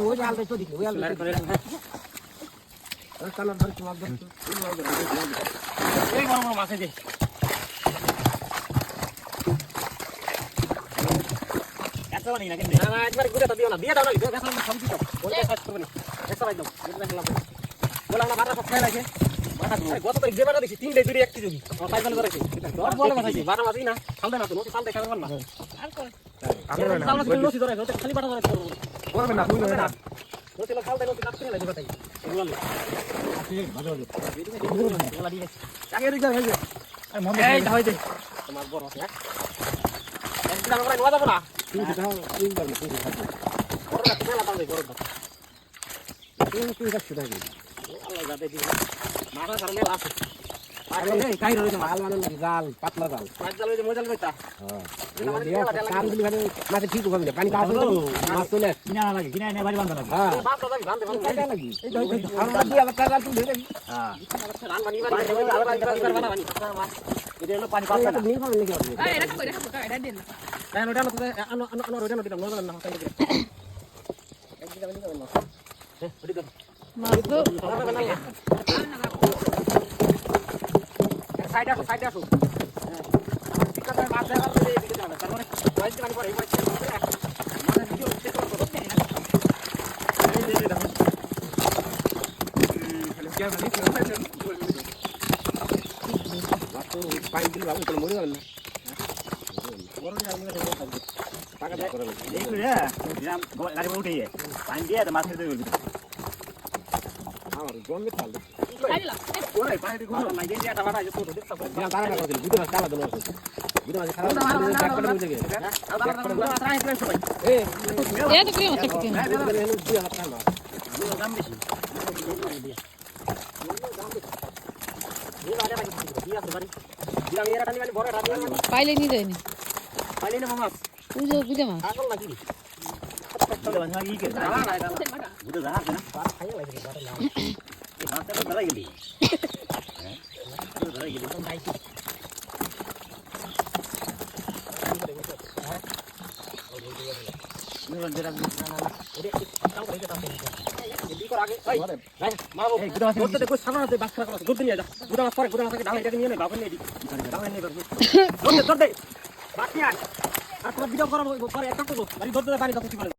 ওই আলটা তো দিই ওই আলটা করে কালার ধরে মাছ ধর এই বড় বড় মাছ দে এত বানি না কেন না একবার ঘুরে দিও না দিয়ে দাও না দিয়ে গাছ না সবজি তো ওটা কাজ করবে না একটা রাখ দাও এটা দেখলাম বলা না বাটা সব খাই রাখে বাটা গত তারিখ যে বাটা দিছি তিনটে দুই একটি জমি আমার পাইপাল করেছে তোর বলে কথা কি বাটা মাছই না খালদা না তো নতি খালদা খাবে না আর কই আপনি তাল মাছ নতি ধরে ওটা খালি বাটা ধরে করবে না তুই না নতি খালদা নতি কাট করে লাগে বাটাই এগুলো ঠিক ভালো ভালো বলা দিয়ে আগে রিজার হয়ে যায় আর মন এই হই দে তোমার বড় হ্যাঁ একদিন আমরা নোয়া যাব না তুই দাও তুই বল তুই খাবো বড় না মেলা দাও বড় দাও তুই রাখছ দাও আল্লাহ যাতে দিও মারা কারণে আছে আরে এই কাই রইছে মাল মানে নাকি জাল পাতলা জাল পাঁচ জাল হইছে মজাল কইতা হ্যাঁ কাম দিলি মানে মাছে ঠিক হবে না পানি কাছে মাছ চলে কিনা লাগে কিনা নে বাড়ি বাঁধা লাগে হ্যাঁ মাছ তো বাঁধতে বাঁধতে লাগি এই তো আমরা দিয়ে আবার জাল তুই ধরে হ্যাঁ রান বানি বানি বানা বানি মাছ এটা হলো পানি পাতলা না নিয়ে পাবেন নাকি আপনি এই রাখো এটা দেন না না ওটা না আনো ওটা না দিলাম না না তাই দিলাম একদিন যাবেন না হ্যাঁ ওটি দাও মাছ তো সাইড আসো হ্যাঁ ঠিকঠাক মাছ দেখা যাবে এদিকে যাবে তারপরে ওই দিকে পরে এই মাছটা মানে ভিডিও চেক করতে হবে না এই দেখো খালি কি হবে বাতো পানি দিলে বাবু তোর মরে যাবে না বড় যাবে না টাকা দেখ করে এই করে দিলাম গাড়ি উঠে পানি দিয়ে মাছ খেতে বলবি আমার জন্মে খাল ওরে পানি দিয়ে ঘুরো না এই যে এটা বাড়া যে তো দেখছ না তারা না করে বুঝতে কালা দল আছে বুঝতে আছে খারাপ ব্যাক করে বুঝে গে এই তো ক্রিম আছে কিনা দাম বেশি পাইলে নি দেয়নি পাইলে না মাছ পুজো পুজো মাছ আগল নাকি চলে বান ই কে না না এটা বুঝে যা না পার খাই লাগে বারে না এই মাছটা তো ধরা গেলি হ্যাঁ ধরা গেলি কোন ভাই নিরন জেরা না না ওরে কাম করে দাও এই কর আগে এই মারবো এই গুদা মাছ করতে দেখো সামনে আছে বাক্সা করা দুধ নিয়ে যা গুদা মাছ পরে গুদা মাছকে ঢালে এটাকে নিয়ে নে বাবা নিয়ে দি ঢালে নিয়ে ধরবে ধরতে বাকি আর তোরা ভিডিও করার পরে একটা করবো বাড়ি ধরতে পারি তখন কি করে